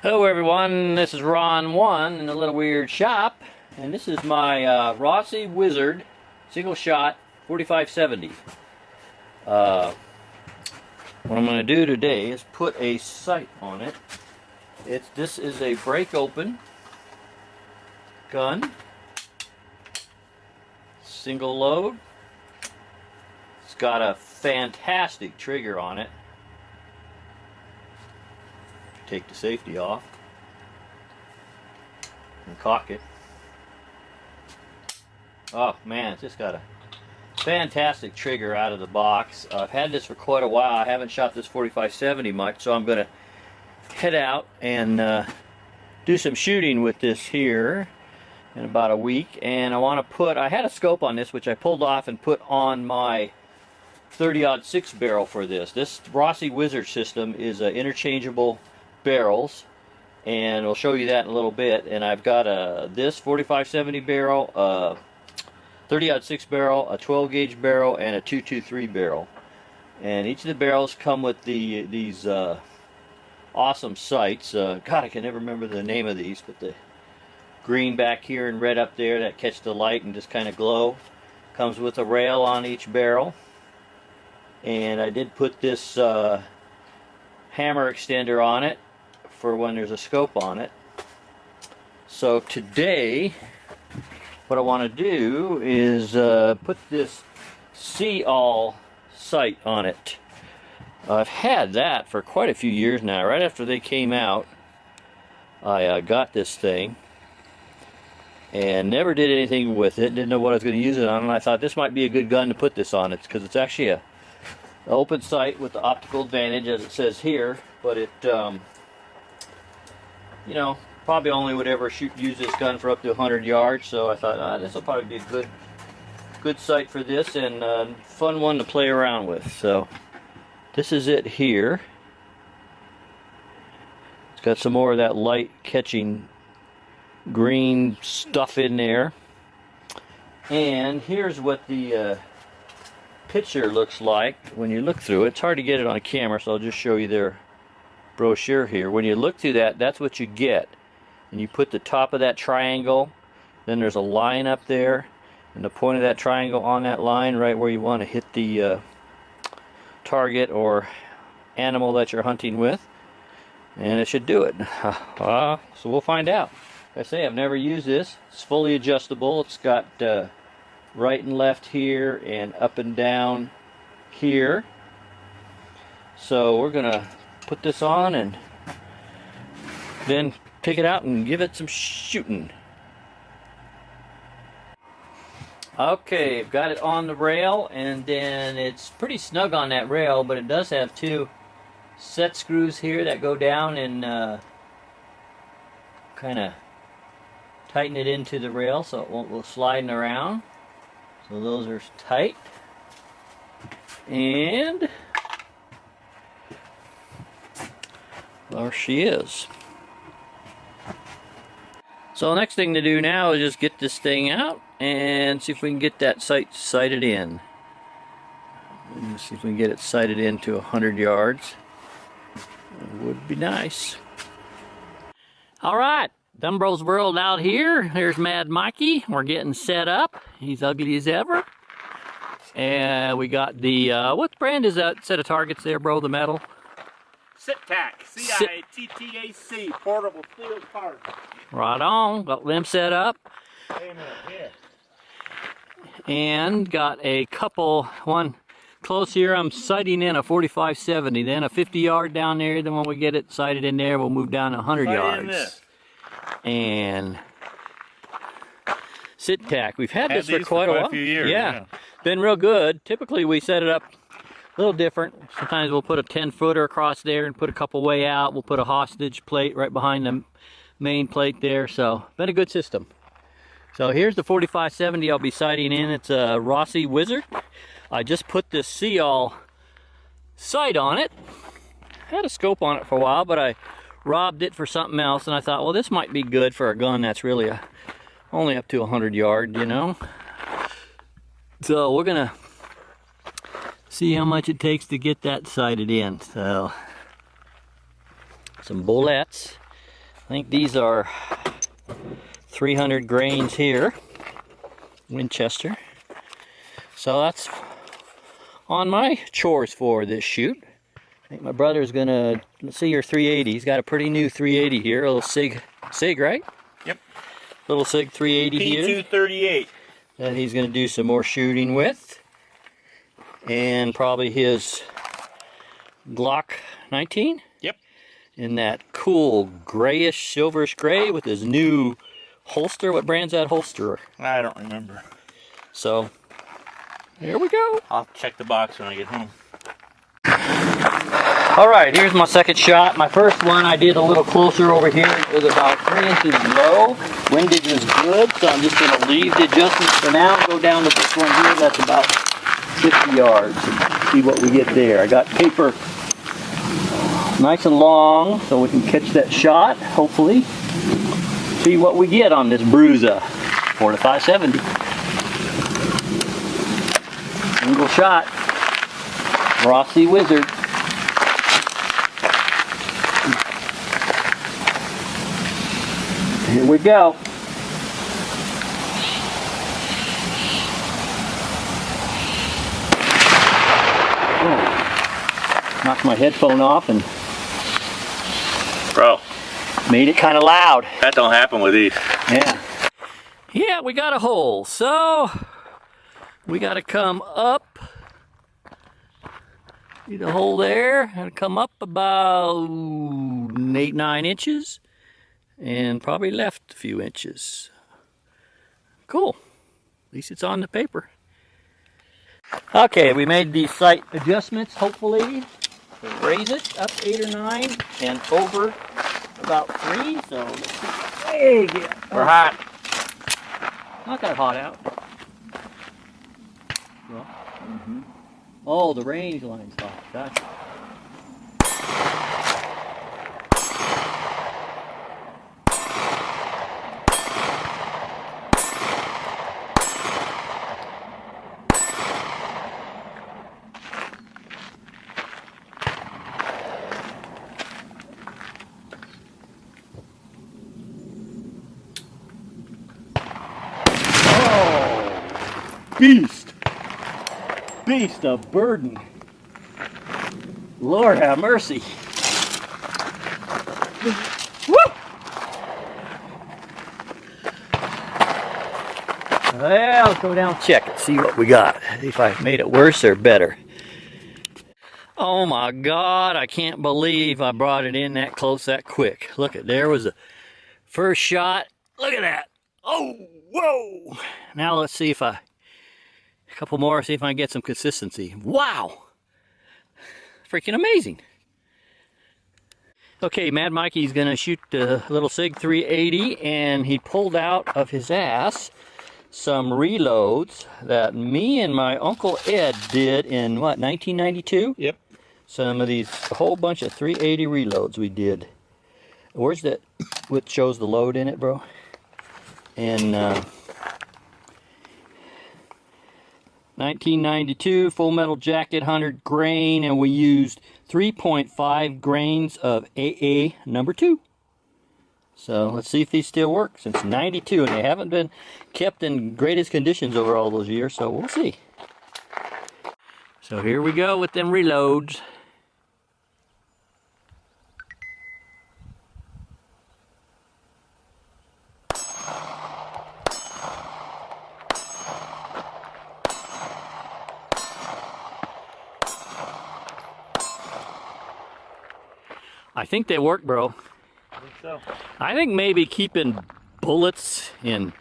Hello everyone, this is Ron1 in the Little Weird Shop, and this is my Rossi Wizard single shot 4570. What I'm going to do today is put a sight on it. This is a break open gun, single load. It's got a fantastic trigger on it. Take the safety off and cock it. Oh man, it's just got a fantastic trigger out of the box. I've had this for quite a while. I haven't shot this 4570 much, so I'm going to head out and do some shooting with this here in about a week. And I had a scope on this which I pulled off and put on my 30-06 barrel for this. This Rossi Wizard system is interchangeable barrels, and we'll show you that in a little bit. And I've got this 4570 barrel, 30-06 barrel, a 12 gauge barrel, and a 223 barrel. And each of the barrels come with these awesome sights. God, I can never remember the name of these, but the green back here and red up there that catch the light and just kind of glow. Comes with a rail on each barrel. And I did put this hammer extender on it for when there's a scope on it. So today what I want to do is put this SeeAll sight on it. I've had that for quite a few years now. Right after they came out, I got this thing and never did anything with it. Didn't know what I was going to use it on, and I thought this might be a good gun to put this on. It's because it's actually an open sight with the optical advantage, as it says here, but it you know, probably only would ever use this gun for up to 100 yards, so I thought this will probably be a good sight for this, and fun one to play around with. So this is it here. It's got some more of that light catching green stuff in there, and here's what the picture looks like when you look through it. It's hard to get it on camera, so I'll just show you their brochure here. When you look through that, that's what you get. And you put the top of that triangle, then there's a line up there, and the point of that triangle on that line right where you want to hit the target or animal that you're hunting with, and it should do it. So we'll find out. Like I say, I've never used this. It's fully adjustable. It's got right and left here and up and down here. So we're gonna put this on and then take it out and give it some shooting. Okay, I've got it on the rail, and then it's pretty snug on that rail, but it does have two set screws here that go down and kind of tighten it into the rail so it won't go sliding around. So those are tight, and there she is. So the next thing to do now is just get this thing out and see if we can get that sight sighted in. Let's see if we can get it sighted into 100 yards. It would be nice. Alright, Dumbro's World out here. There's Mad Mikey. We're getting set up. He's ugly as ever. And we got the, what brand is that set of targets there, bro, the metal? SITTAC, C-I-T-T-A-C, portable field target. Right on, got them set up. Amen, yeah. And got a couple, one close here, I'm sighting in a 4570, then a 50 yard down there, then when we get it sighted in there, we'll move down to 100 yards. And SITTAC, we've had this for quite a while. A few years, yeah, been real good. Typically we set it up a little different. Sometimes we'll put a 10-footer across there and put a couple way out. We'll put a hostage plate right behind the main plate there. So been a good system. So here's the 4570 I'll be sighting in. It's a Rossi Wizard. I just put this SeeAll sight on it. Had a scope on it for a while, but I robbed it for something else, and I thought, well, this might be good for a gun that's really only up to 100 yard, you know. So we're gonna see how much it takes to get that sighted in. So some bullets, I think these are 300 grains here, Winchester. So that's on my chores for this shoot. I think my brother's gonna, let's see your 380. He's got a pretty new 380 here, a little SIG, right? Yep. Little SIG 380 here. P238. That he's gonna do some more shooting with. And probably his Glock 19. Yep. In that cool grayish, silverish gray with his new holster. What brand's that holster? I don't remember. So, here we go. I'll check the box when I get home. Alright, here's my second shot. My first one I did a little closer over here. It was about 3 inches low. Windage was good, so I'm just going to leave the adjustments for now and go down to this one here. That's about 50 yards. And see what we get there. I got paper nice and long so we can catch that shot, hopefully. See what we get on this bruiser. 4-570. Single shot. Rossi Wizard. Here we go. Oh. Knocked my headphone off and Bro, made it kind of loud. that don't happen with these. Yeah. Yeah, we got a hole. So we got to come up. See the hole there? Got to come up about 8-9 inches. And probably left a few inches. Cool. At least it's on the paper. Okay, we made these sight adjustments, hopefully. Raise it up 8 or 9 and over about 3. So let's see. Hey, We're hot. Not that hot out. Well, oh, the range line's hot. Gotcha. Beast! Beast of burden. Lord have mercy. Woo! Well, let's go down and check it, see what we got. See if I made it worse or better. Oh my God, I can't believe I brought it in that close that quick. Look at, there was the first shot. Look at that. Oh, whoa. Now let's see if a couple more, see if I can get some consistency. Wow. Freaking amazing. Okay, Mad Mikey's gonna shoot the little SIG 380, and he pulled out of his ass some reloads that me and my Uncle Ed did in what, 1992? Yep. Some of these, a whole bunch of 380 reloads we did. Where's that, what shows the load in it, bro? And 1992 Full Metal Jacket 100 grain, and we used 3.5 grains of AA number 2. So let's see if these still work since 92, and they haven't been kept in greatest conditions over all those years, so we'll see. So here we go with them reloads. I think they work, bro. I think so. I think maybe keeping bullets in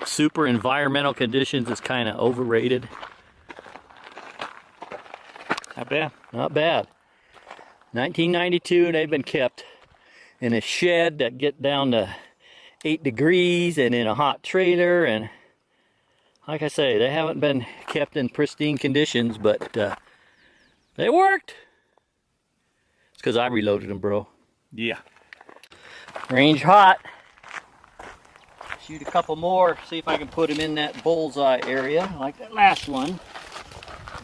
super environmental conditions is kind of overrated. Not bad. Not bad. 1992, they've been kept in a shed that get down to 8 degrees and in a hot trailer, and like I say, they haven't been kept in pristine conditions, but they worked. It's because I reloaded them, bro. Yeah. Range hot. Shoot a couple more, see if I can put them in that bullseye area like that last one.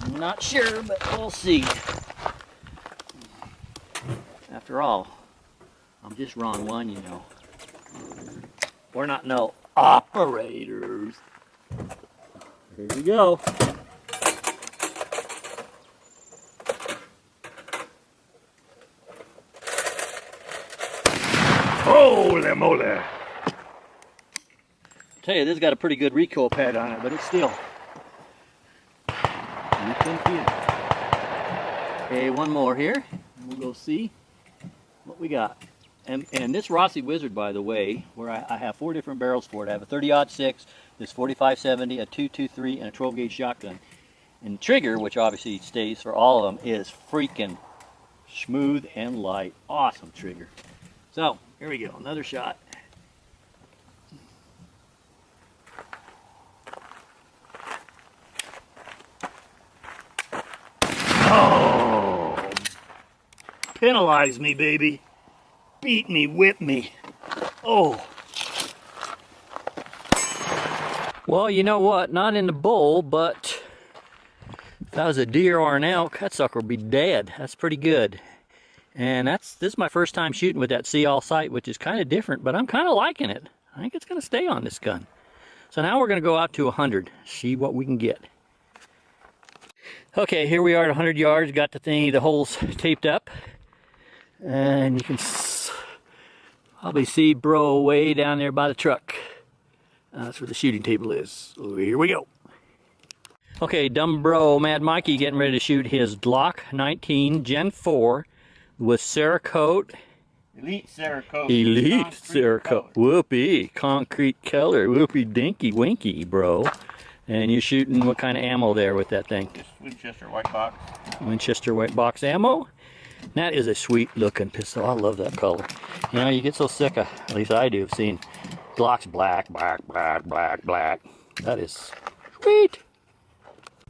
I'm not sure, but we'll see. After all, I'm just wrong one, you know. We're not no operators. Here we go. Holy moly! Tell you, this has got a pretty good recoil pad on it, but it's still. You can feel it. Okay, one more here. We'll go see what we got. And this Rossi Wizard, by the way, where I have 4 different barrels for it. I have a 30-06, this 45-70, a 223, and a 12-gauge shotgun. And the trigger, which obviously stays for all of them, is freaking smooth and light. Awesome trigger. So, here we go. Another shot. Oh! Penalize me, baby. Beat me, whip me. Oh. Well, you know what? Not in the bowl, but if that was a deer or an elk, that sucker would be dead. That's pretty good. And this is my first time shooting with that SeeAll sight, which is kind of different, but I'm kind of liking it. I think it's going to stay on this gun. So now we're going to go out to 100, see what we can get. Okay, here we are at 100 yards. Got the holes taped up. And you can probably see bro way down there by the truck. That's where the shooting table is. So here we go. Okay, dumb bro Mad Mikey getting ready to shoot his Glock 19 Gen 4 with Cerakote. Elite Cerakote. Elite Cerakote. Whoopee. Concrete color. Whoopee dinky winky, bro. And you're shooting what kind of ammo there with that thing? Just Winchester white box. Winchester white box ammo. That is a sweet looking pistol. I love that color. You know, you get so sick of, at least I do, of seeing Glocks black, black, black, black, black. That is sweet.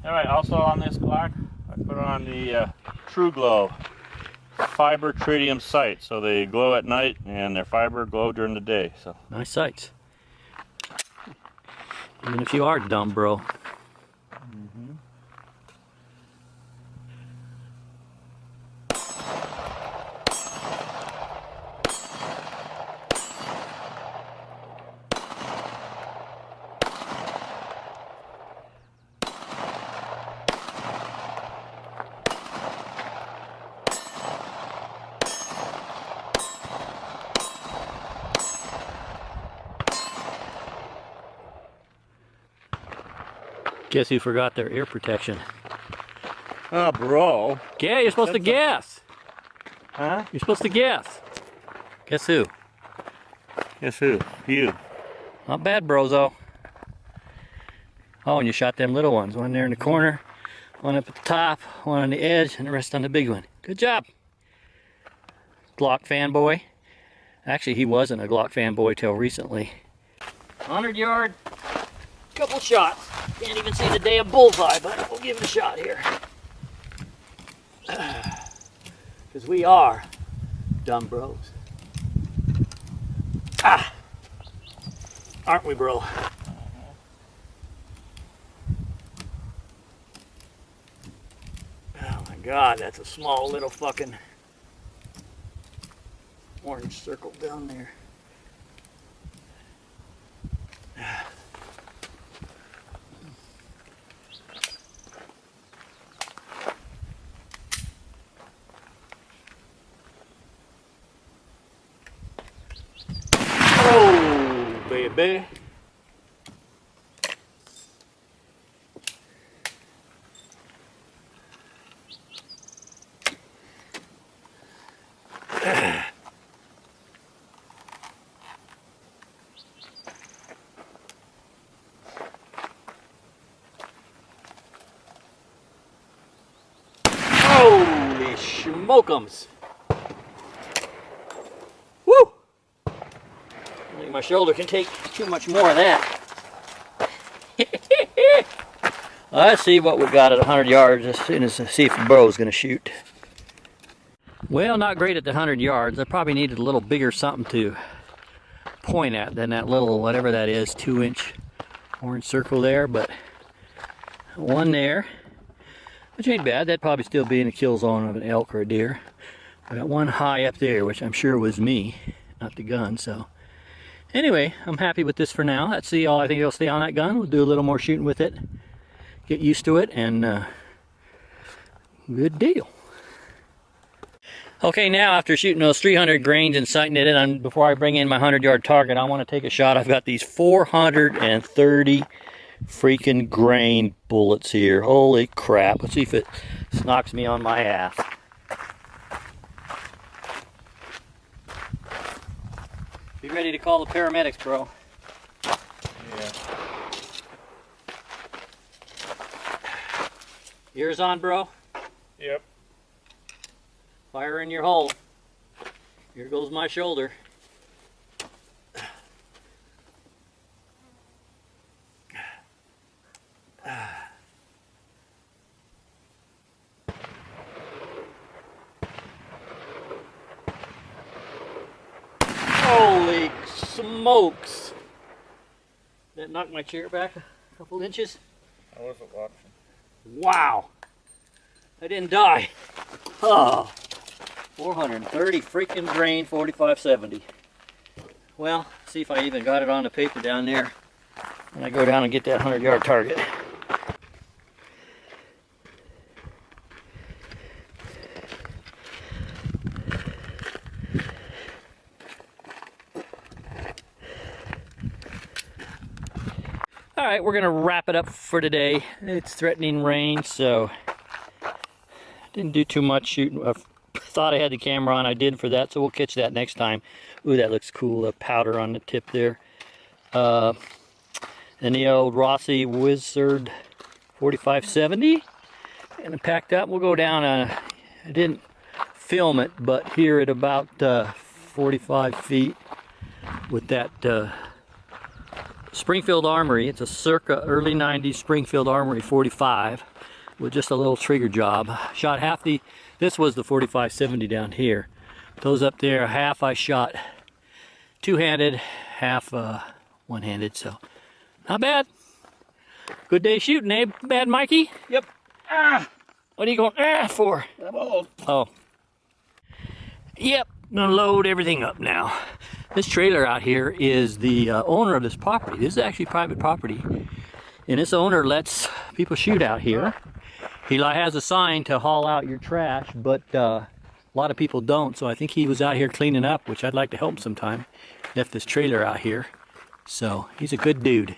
Alright, also on this Glock, I put on the True Glow fiber tritium sights. So they glow at night and their fiber glow during the day. So Nice sights. Even if you are dumb, bro. Guess who forgot their ear protection? oh, bro. Yeah, you're supposed to guess. Huh? You're supposed to guess. Guess who? Guess who? You. Not bad, brozo. Oh, and you shot them little ones. One there in the corner, one up at the top, one on the edge, and the rest on the big one. Good job. Glock fanboy. Actually, he wasn't a Glock fanboy till recently. 100 yard, couple shots. Can't even see the damn bullseye, but we'll give it a shot here. Because we are dumb bros. Ah! Aren't we, bro? Oh my God, that's a small little fucking orange circle down there. Oh, baby. Holy smokums! Woo! I think my shoulder can take too much more of that. Let's see what we got at 100 yards as soon as see if the bro's gonna shoot. Well, not great at the 100 yards. I probably needed a little bigger something to point at than that little, whatever that is, 2-inch orange circle there, but one there, which ain't bad. That'd probably still be in the kill zone of an elk or a deer. I got one high up there, which I'm sure was me, not the gun. So anyway, I'm happy with this for now. That's SeeAll. I think it'll stay on that gun. We'll do a little more shooting with it, get used to it, and good deal. Okay, now after shooting those 300 grains and sighting it in, before I bring in my 100-yard target, I want to take a shot. I've got these 430 freaking grain bullets here. Holy crap. Let's see if it knocks me on my ass. Be ready to call the paramedics, bro. Yeah. Ears on, bro? Yep. Fire in your hole. Here goes my shoulder. Holy smokes! That knocked my chair back a couple inches. I wasn't watching. Wow! I didn't die. Oh, 430 freaking grain 4570. Well, see if I even got it on the paper down there when I go down and get that 100-yard target. All right, we're gonna wrap it up for today. It's threatening rain, so didn't do too much shooting. I thought I had the camera on. I did for that, so we'll catch that next time. Ooh, that looks cool. The powder on the tip there. And the old Rossi Wizard 4570. And packed up. We'll go down. I didn't film it, but here at about 45 feet with that Springfield Armory. It's a circa early 90s Springfield Armory 45 with just a little trigger job. Shot half the, this was the 4570 down here. Those up there, half I shot two-handed, half one-handed, so not bad. Good day shooting, eh, Bad Mikey? Yep. Ah! What are you going for? I'm old. Oh. Yep, gonna load everything up now. This trailer out here is the owner of this property. This is actually private property. And this owner lets people shoot out here. He has a sign to haul out your trash, but a lot of people don't. So I think he was out here cleaning up, which I'd like to help him sometime. Left this trailer out here. So he's a good dude.